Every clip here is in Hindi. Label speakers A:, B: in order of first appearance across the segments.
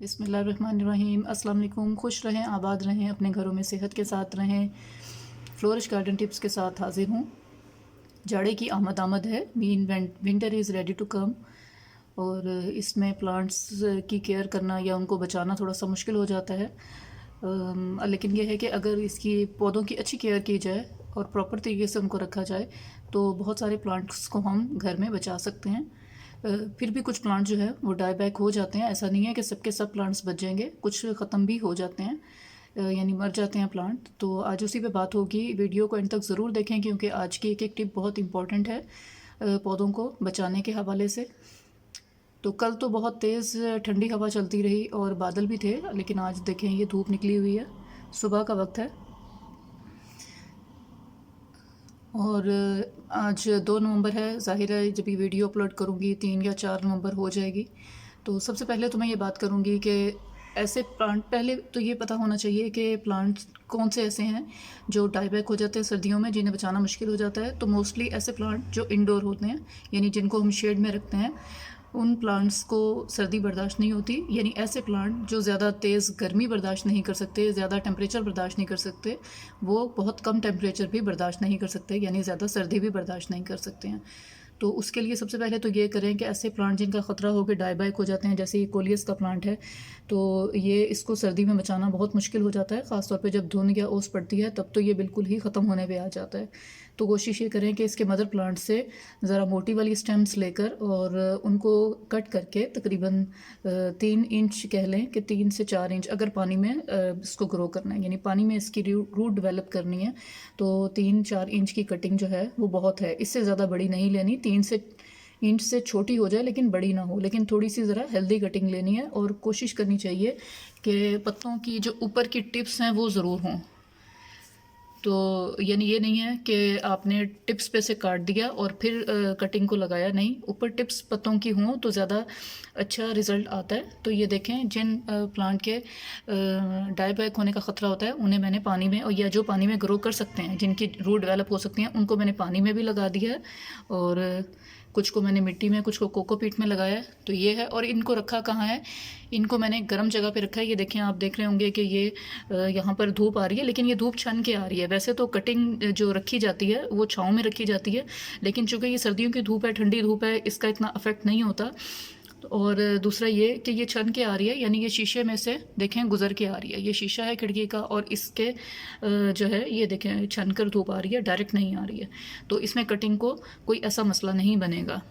A: बिस्मिल्लाहिर्रहमानिर्रहीम। अस्सलाम वालेकुम। खुश रहें, आबाद रहें, अपने घरों में सेहत के साथ रहें। फ्लोरिश गार्डन टिप्स के साथ हाजिर हूँ। जाड़े की आमद है, winter is ready to come. और इसमें प्लांट्स की केयर करना या उनको बचाना थोड़ा सा मुश्किल हो जाता है। लेकिन यह है कि अगर इसकी पौधों की अच्छी केयर की जाए और प्रॉपर तरीके से उनको रखा जाए तो बहुत सारे प्लांट्स को हम घर में बचा सकते हैं। फिर भी कुछ प्लांट जो है वो डाई बैक हो जाते हैं। ऐसा नहीं है कि सबके सब प्लांट्स बच जाएंगे, कुछ ख़त्म भी हो जाते हैं, यानी मर जाते हैं प्लांट। तो आज उसी पे बात होगी। वीडियो को एंड तक ज़रूर देखें क्योंकि आज की एक एक टिप बहुत इंपॉर्टेंट है पौधों को बचाने के हवाले से। तो कल तो बहुत तेज़ ठंडी हवा चलती रही और बादल भी थे, लेकिन आज देखें ये धूप निकली हुई है, सुबह का वक्त है। और आज 2 नवंबर है। ज़ाहिर है जब ये वीडियो अपलोड करूँगी 3 या 4 नवंबर हो जाएगी। तो सबसे पहले तो मैं ये बात करूँगी कि ऐसे प्लांट, पहले तो ये पता होना चाहिए कि प्लांट्स कौन से ऐसे हैं जो डाई बैक हो जाते हैं सर्दियों में, जिन्हें बचाना मुश्किल हो जाता है। तो मोस्टली ऐसे प्लांट जो इंडोर होते हैं, यानी जिनको हम शेड में रखते हैं, उन प्लांट्स को सर्दी बर्दाश्त नहीं होती। यानी ऐसे प्लांट जो ज़्यादा तेज़ गर्मी बर्दाश्त नहीं कर सकते, ज़्यादा टेम्परेचर बर्दाश्त नहीं कर सकते, वो बहुत कम टेम्परेचर भी बर्दाश्त नहीं कर सकते, यानी ज़्यादा सर्दी भी बर्दाश्त नहीं कर सकते हैं। तो उसके लिए सबसे पहले तो ये करें कि ऐसे प्लांट जिनका ख़तरा हो कि डाई बैक हो जाते हैं, जैसे ये कोलियस का प्लांट है, तो ये इसको सर्दी में बचाना बहुत मुश्किल हो जाता है। ख़ासतौर पे जब धुंध या ओस पड़ती है तब तो ये बिल्कुल ही ख़त्म होने पे आ जाता है। तो कोशिश ये करें कि इसके मदर प्लांट से ज़रा मोटी वाली स्टेम्स लेकर और उनको कट करके तकरीबन 3 इंच कह लें कि 3 से 4 इंच, अगर पानी में इसको ग्रो करना है, यानी पानी में इसकी रूट डेवलप करनी है, तो 3-4 इंच की कटिंग जो है वो बहुत है। इससे ज़्यादा बड़ी नहीं लेनी, 3 से इंच से छोटी हो जाए लेकिन बड़ी ना हो, लेकिन थोड़ी सी ज़रा हेल्दी कटिंग लेनी है। और कोशिश करनी चाहिए कि पत्तों की जो ऊपर की टिप्स हैं वो ज़रूर हों। तो यानी ये नहीं है कि आपने टिप्स पे से काट दिया और फिर कटिंग को लगाया, नहीं, ऊपर टिप्स पत्तों की हों तो ज़्यादा अच्छा रिज़ल्ट आता है। तो ये देखें, जिन प्लांट के डाई बैक होने का ख़तरा होता है उन्हें मैंने पानी में, और या जो पानी में ग्रो कर सकते हैं, जिनकी रूट डेवलप हो सकती हैं, उनको मैंने पानी में भी लगा दिया है और कुछ को मैंने मिट्टी में, कुछ को कोकोपीट में लगाया है। तो ये है। और इनको रखा कहाँ है? इनको मैंने गर्म जगह पे रखा है। ये देखें, आप देख रहे होंगे कि ये यहाँ पर धूप आ रही है, लेकिन ये धूप छन के आ रही है। वैसे तो कटिंग जो रखी जाती है वो छाँव में रखी जाती है, लेकिन चूँकि ये सर्दियों की धूप है, ठंडी धूप है, इसका इतना अफेक्ट नहीं होता। और दूसरा ये कि ये छन के आ रही है, यानी ये शीशे में से देखें गुजर के आ रही है। ये शीशा है खिड़की का और इसके जो है ये देखें छन कर धूप आ रही है, डायरेक्ट नहीं आ रही है। तो इसमें कटिंग को कोई ऐसा मसला नहीं बनेगा।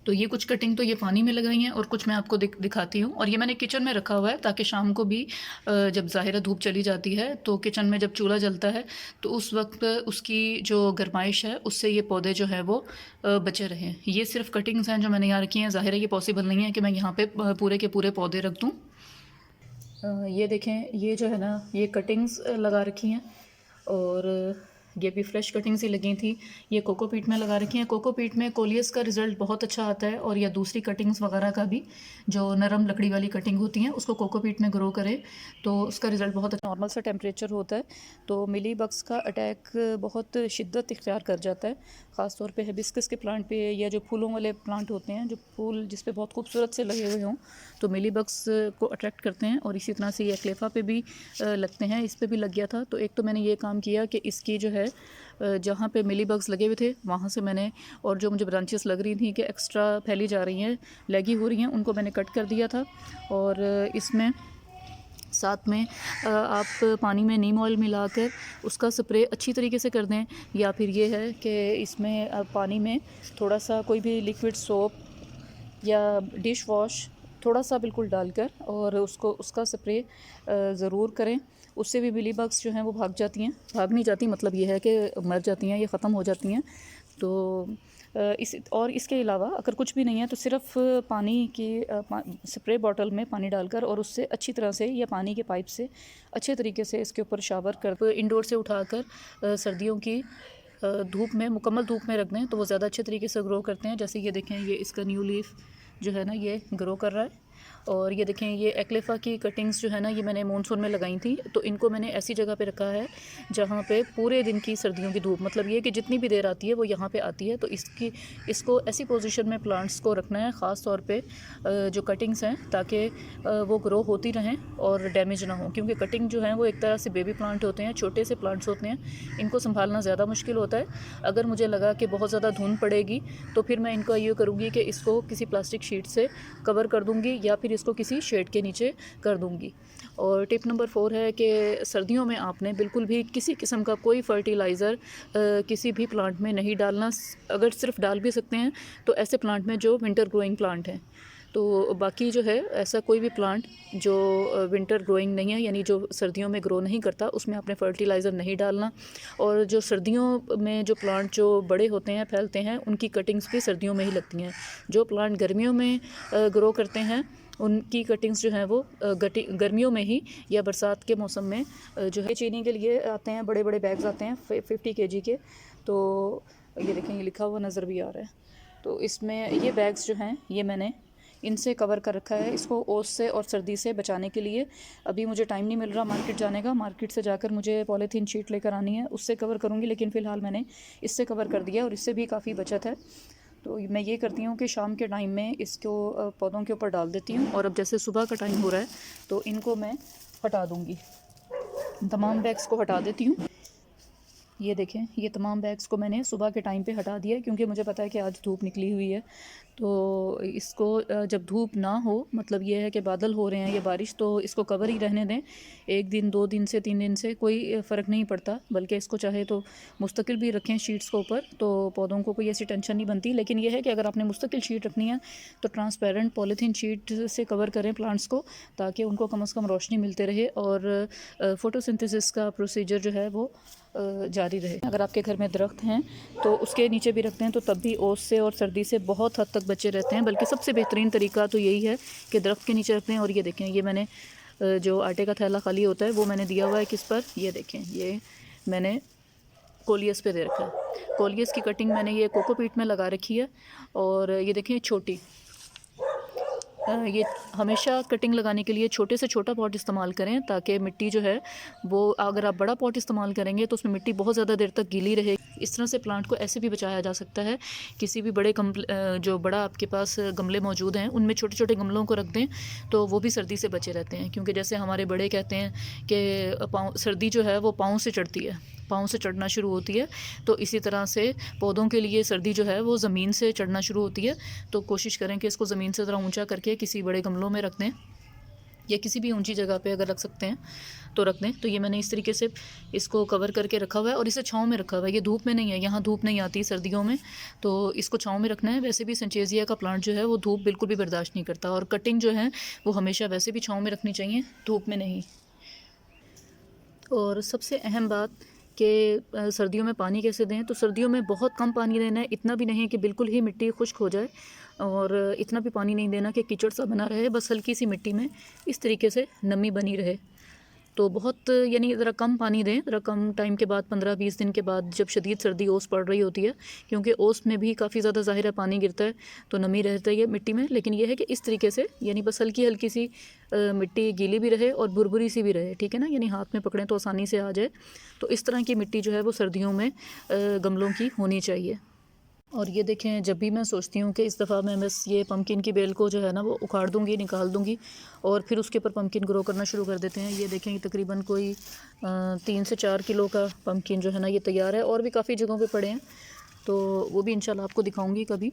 A: तो ये कुछ कटिंग तो ये पानी में लगाई हैं और कुछ मैं आपको दिखाती हूँ। और ये मैंने किचन में रखा हुआ है ताकि शाम को भी जब ज़ाहिर धूप चली जाती है तो किचन में जब चूल्हा जलता है तो उस वक्त उसकी जो गर्माइश है उससे ये पौधे जो है वो बचे रहें। ये सिर्फ कटिंग्स हैं जो मैंने यहाँ रखी हैं। ज़ाहिर है ये पॉसिबल नहीं है कि मैं यहाँ पे पूरे के पूरे पौधे रख दूँ। ये देखें, ये जो है ना, ये कटिंग्स लगा रखी हैं और ये भी फ्रेश कटिंग्स ही लगी थी। ये कोकोपीट में लगा रखी हैं। कोकोपीट में कोलियस का रिज़ल्ट बहुत अच्छा आता है, और या दूसरी कटिंग्स वगैरह का भी, जो नरम लकड़ी वाली कटिंग होती हैं उसको कोकोपीट में ग्रो करें तो उसका रिज़ल्ट बहुत अच्छा। नॉर्मल सा टेम्परेचर होता है तो मिली बग्स का अटैक बहुत शिद्दत इख्तियार कर जाता है, ख़ासतौर पे हिबिस्कस के प्लांट पे, या जो फूलों वाले प्लांट होते हैं, जो फूल जिस पे बहुत खूबसूरत से लगे हुए हों, तो मिली बग्स को अट्रैक्ट करते हैं। और इसी तरह से ये एक्लेफा पे भी लगते हैं, इस पे भी लग गया था। तो एक तो मैंने ये काम किया कि इसकी जो है जहाँ पे मिली बग्स लगे हुए थे वहाँ से मैंने, और जो मुझे ब्रांचेस लग रही थी कि एक्स्ट्रा फैली जा रही हैं, लगी हो रही हैं, उनको मैंने कट कर दिया था। और इसमें साथ में आप पानी में नीम ऑयल मिलाकर उसका स्प्रे अच्छी तरीके से कर दें, या फिर ये है कि इसमें पानी में थोड़ा सा कोई भी लिक्विड सोप या डिश वॉश थोड़ा सा बिल्कुल डालकर और उसका स्प्रे ज़रूर करें। उससे भी मिली बग्स जो हैं वो भाग जाती हैं, भाग नहीं जाती, मतलब ये है कि मर जाती हैं, ये ख़त्म हो जाती हैं। तो इसके अलावा अगर कुछ भी नहीं है तो सिर्फ पानी की स्प्रे बॉटल में पानी डालकर और उससे अच्छी तरह से, या पानी के पाइप से अच्छे तरीके से इसके ऊपर शावर कर इंडोर से उठाकर सर्दियों की धूप में, मुकम्मल धूप में रख दें तो वो ज़्यादा अच्छे तरीके से ग्रो करते हैं। जैसे ये देखें, ये इसका न्यू लीफ जो है ना ये ग्रो कर रहा है। और ये देखें ये एक्लेफा की कटिंग्स जो है ना ये मैंने मानसून में लगाई थी, तो इनको मैंने ऐसी जगह पे रखा है जहाँ पे पूरे दिन की सर्दियों की धूप, मतलब ये कि जितनी भी देर आती है वो यहाँ पे आती है। तो इसको ऐसी पोजीशन में प्लांट्स को रखना है, ख़ास तौर पे जो कटिंग्स हैं, ताकि वो ग्रो होती रहें और डैमेज ना हो, क्योंकि कटिंग जो है वो एक तरह से बेबी प्लांट होते हैं, छोटे से प्लांट्स होते हैं, इनको संभालना ज़्यादा मुश्किल होता है। अगर मुझे लगा कि बहुत ज़्यादा धुंध पड़ेगी तो फिर मैं इनको ये करूँगी कि इसको किसी प्लास्टिक शीट से कवर कर दूँगी या फिर इसको किसी शेड के नीचे कर दूँगी। और टिप नंबर 4 है कि सर्दियों में आपने बिल्कुल भी किसी किस्म का कोई फर्टिलाइज़र किसी भी प्लांट में नहीं डालना। अगर सिर्फ डाल भी सकते हैं तो ऐसे प्लांट में जो विंटर ग्रोइंग प्लांट हैं। तो बाकी जो है ऐसा कोई भी प्लांट जो विंटर ग्रोइंग नहीं है, यानी जो सर्दियों में ग्रो नहीं करता, उसमें आपने फर्टिलाइज़र नहीं डालना। और जो सर्दियों में जो प्लांट जो बड़े होते हैं, फैलते हैं, उनकी कटिंग्स भी सर्दियों में ही लगती हैं। जो प्लांट गर्मियों में ग्रो करते हैं उनकी कटिंग्स जो हैं वो गर्मियों में ही या बरसात के मौसम में जो है। चीनी के लिए आते हैं बड़े बड़े बैग्स आते हैं 50 kg के, तो ये देखें ये लिखा हुआ नज़र भी आ रहा है। तो इसमें ये बैग्स जो हैं ये मैंने इनसे कवर कर रखा है, इसको ओस से और सर्दी से बचाने के लिए। अभी मुझे टाइम नहीं मिल रहा मार्केट जाने का, मार्केट से जाकर मुझे पॉलीथीन शीट लेकर आनी है, उससे कवर करूँगी, लेकिन फ़िलहाल मैंने इससे कवर कर दिया और इससे भी काफ़ी बचत है। तो मैं ये करती हूँ कि शाम के टाइम में इसको पौधों के ऊपर डाल देती हूँ, और अब जैसे सुबह का टाइम हो रहा है तो इनको मैं हटा दूँगी, तमाम बैग्स को हटा देती हूँ। ये देखें ये तमाम बैग्स को मैंने सुबह के टाइम पे हटा दिया, क्योंकि मुझे पता है कि आज धूप निकली हुई है। तो इसको जब धूप ना हो, मतलब ये है कि बादल हो रहे हैं या बारिश, तो इसको कवर ही रहने दें। 1 दिन 2 दिन से 3 दिन से कोई फ़र्क नहीं पड़ता, बल्कि इसको चाहे तो मुस्तकिल भी रखें शीट्स को ऊपर, तो पौधों को कोई ऐसी टेंशन नहीं बनती। लेकिन यह है कि अगर आपने मुस्तकिल शीट रखनी है तो ट्रांसपेरेंट पॉलीथीन शीट से कवर करें प्लांट्स को, ताकि उनको कम से कम रोशनी मिलते रहे और फ़ोटोसिंथेसिस का प्रोसीजर जो है वो जारी रहे। अगर आपके घर में दरख्त हैं तो उसके नीचे भी रखते हैं, तो तब भी ओस से और सर्दी से बहुत हद तक बचे रहते हैं। बल्कि सबसे बेहतरीन तरीका तो यही है कि दरख्त के नीचे रखते हैं। और ये देखें ये मैंने जो आटे का थैला खाली होता है वो मैंने दिया हुआ है किस पर, ये देखें ये मैंने कोलियस पे दे रखा है। कोलियस की कटिंग मैंने ये कोकोपीट में लगा रखी है। और ये देखें छोटी, ये हमेशा कटिंग लगाने के लिए छोटे से छोटा पॉट इस्तेमाल करें, ताकि मिट्टी जो है वो, अगर आप बड़ा पॉट इस्तेमाल करेंगे तो उसमें मिट्टी बहुत ज़्यादा देर तक गीली रहे। इस तरह से प्लांट को ऐसे भी बचाया जा सकता है। किसी भी बड़े जो बड़ा आपके पास गमले मौजूद हैं उनमें छोटे छोटे गमलों को रख दें, तो वो भी सर्दी से बचे रहते हैं। क्योंकि जैसे हमारे बड़े कहते हैं कि सर्दी जो है वो पाँव से चढ़ती है, पाँव से चढ़ना शुरू होती है, तो इसी तरह से पौधों के लिए सर्दी जो है वो ज़मीन से चढ़ना शुरू होती है। तो कोशिश करें कि इसको ज़मीन से ज़रा ऊंचा करके किसी बड़े गमलों में रख दें, या किसी भी ऊंची जगह पे अगर रख सकते हैं तो रख दें। तो ये मैंने इस तरीके से इसको कवर करके रखा हुआ है, और इसे छाँव में रखा हुआ है। ये धूप में नहीं है, यहाँ धूप नहीं आती सर्दियों में, तो इसको छाँव में रखना है। वैसे भी संचेजिया का प्लांट जो है वो धूप बिल्कुल भी बर्दाश्त नहीं करता, और कटिंग जो है वो हमेशा वैसे भी छाँव में रखनी चाहिए, धूप में नहीं। और सबसे अहम बात कि सर्दियों में पानी कैसे दें, तो सर्दियों में बहुत कम पानी देना है, इतना भी नहीं कि बिल्कुल ही मिट्टी खुश्क हो जाए, और इतना भी पानी नहीं देना कि कीचड़ सा बना रहे। बस हल्की सी मिट्टी में इस तरीके से नमी बनी रहे। तो बहुत यानी ज़रा कम पानी दें, ज़रा कम टाइम के बाद, 15-20 दिन के बाद, जब शदीद सर्दी ओस पड़ रही होती है, क्योंकि ओस में भी काफ़ी ज़्यादा ज़ाहिर है पानी गिरता है, तो नमी रहती है मिट्टी में। लेकिन यह है कि इस तरीके से, यानी बस हल्की हल्की सी मिट्टी गीली भी रहे और भुरभुरी सी भी रहे, ठीक है ना, यानी हाथ में पकड़ें तो आसानी से आ जाए। तो इस तरह की मिट्टी जो है वो सर्दियों में गमलों की होनी चाहिए। और ये देखें जब भी मैं सोचती हूँ कि इस दफ़ा मैं बस ये पम्पकिन की बेल को जो है ना वो उखाड़ दूँगी, निकाल दूँगी, और फिर उसके ऊपर पम्पकिन ग्रो करना शुरू कर देते हैं। ये देखें तकरीबन कोई 3 से 4 किलो का पम्पकिन जो है ना ये तैयार है, और भी काफ़ी जगहों पे पड़े हैं, तो वो भी इंशाल्लाह आपको दिखाऊँगी कभी।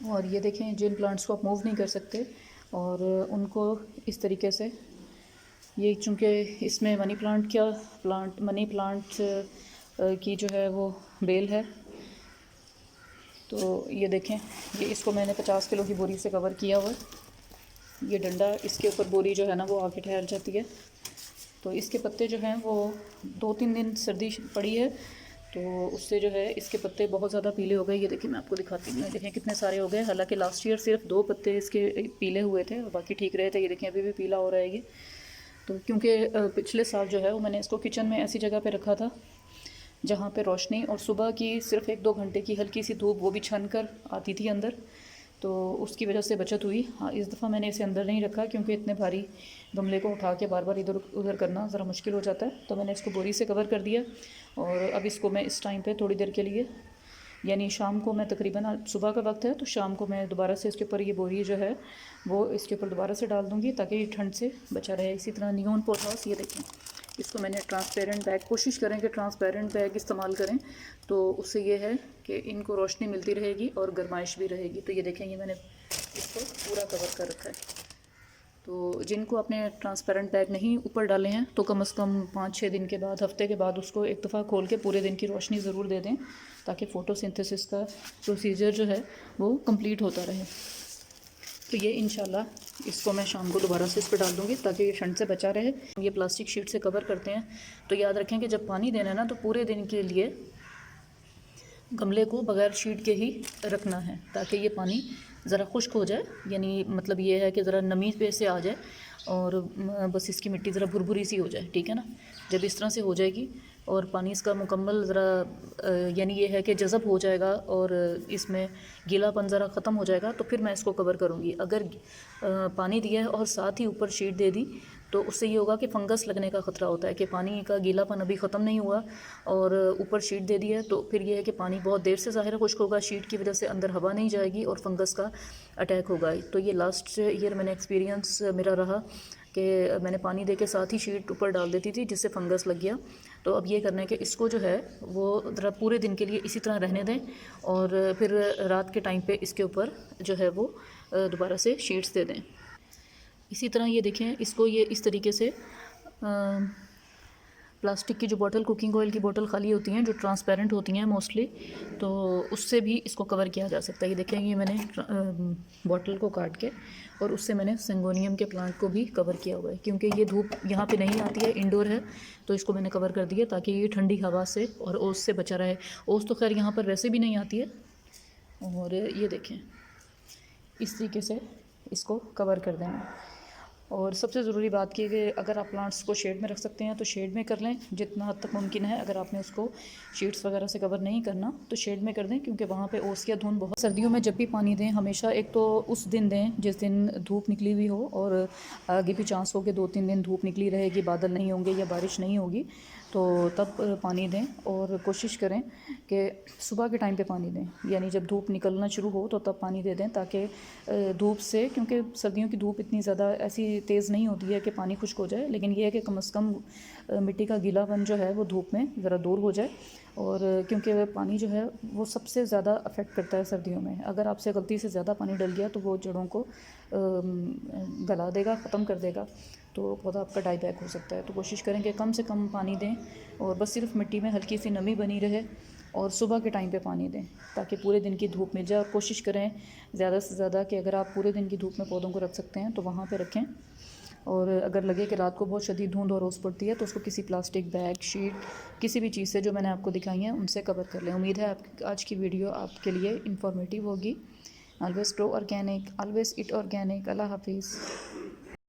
A: और ये देखें जिन प्लांट्स को आप मूव नहीं कर सकते, और उनको इस तरीके से, ये चूँकि इसमें मनी प्लांट की जो है वो बेल है, तो ये देखें ये इसको मैंने 50 किलो की बोरी से कवर किया हुआ है। ये डंडा, इसके ऊपर बोरी जो है ना वो आके ठहर जाती है। तो इसके पत्ते जो हैं वो 2-3 दिन सर्दी पड़ी है, तो उससे जो है इसके पत्ते बहुत ज़्यादा पीले हो गए। ये देखिए मैं आपको दिखाती हूँ, देखें कितने सारे हो गए। हालांकि लास्ट ईयर सिर्फ 2 पत्ते इसके पीले हुए थे और बाकी ठीक रहे थे। ये देखें अभी भी पीला हो रहा है ये। तो क्योंकि पिछले साल जो है वो मैंने इसको किचन में ऐसी जगह पे रखा था जहाँ पे रोशनी और सुबह की सिर्फ 1-2 घंटे की हल्की सी धूप वो भी छन कर आती थी अंदर, तो उसकी वजह से बचत हुई। हाँ, इस दफ़ा मैंने इसे अंदर नहीं रखा क्योंकि इतने भारी गमले को उठा के बार बार इधर उधर करना ज़रा मुश्किल हो जाता है, तो मैंने इसको बोरी से कवर कर दिया। और अब इसको मैं इस टाइम पे थोड़ी देर के लिए, यानी शाम को मैं तकरीबन, सुबह का वक्त है तो शाम को मैं दोबारा से इसके ऊपर ये बोरी जो है वो इसके ऊपर दोबारा से डाल दूँगी ताकि ये ठंड से बचा रहे। इसी तरह नियॉन पॉटहाउस, ये देखें, इसको मैंने ट्रांसपेरेंट बैग, कोशिश करें कि ट्रांसपेरेंट बैग इस्तेमाल करें, तो उससे ये है कि इनको रोशनी मिलती रहेगी और गर्माइश भी रहेगी। तो ये देखें, ये मैंने इसको पूरा कवर कर रखा है। तो जिनको आपने ट्रांसपेरेंट बैग नहीं ऊपर डाले हैं तो कम से कम 5-6 दिन के बाद, हफ्ते के बाद उसको एक दफ़ा खोल के पूरे दिन की रोशनी ज़रूर दे दें ताकि फ़ोटोसिंथेसिस का प्रोसीजर जो है वो कंप्लीट होता रहे। तो ये इंशाल्लाह इसको मैं शाम को दोबारा से इस पर डाल दूँगी ताकि ये ठंड से बचा रहे। ये प्लास्टिक शीट से कवर करते हैं, तो याद रखें कि जब पानी देना है ना तो पूरे दिन के लिए गमले को बगैर शीट के ही रखना है ताकि ये पानी ज़रा खुश्क हो जाए, यानी मतलब ये है कि ज़रा नमी पे से आ जाए और बस इसकी मिट्टी ज़रा भुरभुरी सी हो जाए, ठीक है ना। जब इस तरह से हो जाएगी और पानी इसका मुकम्मल ज़रा यानी ये है कि जज़ब हो जाएगा और इसमें गीलापन ज़रा ख़त्म हो जाएगा, तो फिर मैं इसको कवर करूँगी। अगर पानी दिया है और साथ ही ऊपर शीट दे दी तो उससे ये होगा कि फ़ंगस लगने का ख़तरा होता है कि पानी का गीलापन अभी ख़त्म नहीं हुआ और ऊपर शीट दे दी है, तो फिर ये है कि पानी बहुत देर से ज़ाहिर खुश्क होगा, शीट की वजह से अंदर हवा नहीं जाएगी और फंगस का अटैक होगा। तो ये लास्ट ईयर मैंने एक्सपीरियंस मेरा रहा कि मैंने पानी दे के साथ ही शीट ऊपर डाल देती थी जिससे फंगस लग गया। तो अब ये करना है कि इसको जो है वो ज़रा पूरे दिन के लिए इसी तरह रहने दें और फिर रात के टाइम पे इसके ऊपर जो है वो दोबारा से शीट्स दे दें। इसी तरह ये देखें, इसको ये इस तरीके से प्लास्टिक की जो बोतल, कुकिंग ऑयल की बोतल खाली होती हैं जो ट्रांसपेरेंट होती हैं मोस्टली, तो उससे भी इसको कवर किया जा सकता है। ये देखें, ये मैंने बोतल को काट के और उससे मैंने सिंगोनियम के प्लांट को भी कवर किया हुआ है क्योंकि ये धूप यहाँ पे नहीं आती है, इंडोर है, तो इसको मैंने कवर कर दिया ताकि ये ठंडी हवा से और ओस से बचा रहे। ओस तो खैर यहाँ पर वैसे भी नहीं आती है। और ये देखें, इस तरीके से इसको कवर कर देना। और सबसे ज़रूरी बात की कि अगर आप प्लांट्स को शेड में रख सकते हैं तो शेड में कर लें जितना हद तक मुमकिन है। अगर आपने उसको शीट्स वगैरह से कवर नहीं करना तो शेड में कर दें क्योंकि वहाँ पे ओस या धुंध बहुत। सर्दियों में जब भी पानी दें हमेशा एक तो उस दिन दें जिस दिन धूप निकली हुई हो और आगे भी चांस हो कि 2-3 दिन धूप निकली रहेगी, बादल नहीं होंगे या बारिश नहीं होगी, तो तब पानी दें। और कोशिश करें कि सुबह के टाइम पे पानी दें, यानी जब धूप निकलना शुरू हो तो तब पानी दे दें ताकि धूप से, क्योंकि सर्दियों की धूप इतनी ज़्यादा ऐसी तेज़ नहीं होती है कि पानी खुश्क हो जाए, लेकिन ये है कि कम से कम मिट्टी का गीलापन जो है वो धूप में ज़रा दूर हो जाए। और क्योंकि पानी जो है वो सबसे ज़्यादा अफेक्ट करता है सर्दियों में। अगर आपसे गलती से ज़्यादा पानी डल गया तो वो जड़ों को गला देगा, ख़त्म कर देगा, तो पौधा आपका डाई बैक हो सकता है। तो कोशिश करें कि कम से कम पानी दें और बस सिर्फ मिट्टी में हल्की सी नमी बनी रहे और सुबह के टाइम पे पानी दें ताकि पूरे दिन की धूप मिल जाए। और कोशिश करें ज़्यादा से ज़्यादा कि अगर आप पूरे दिन की धूप में पौधों को रख सकते हैं तो वहाँ पे रखें। और अगर लगे कि रात को बहुत शदीद धुंध और ओस पड़ती है तो उसको किसी प्लास्टिक बैग, शीट, किसी भी चीज़ से जो मैंने आपको दिखाई है उनसे कवर कर लें। उम्मीद है आज की वीडियो आपके लिए इंफॉर्मेटिव होगी। ऑलवेज़ ग्रो ऑर्गेनिक, ऑलवेज़ ईट ऑर्गेनिक। अल्लाह हाफिज़।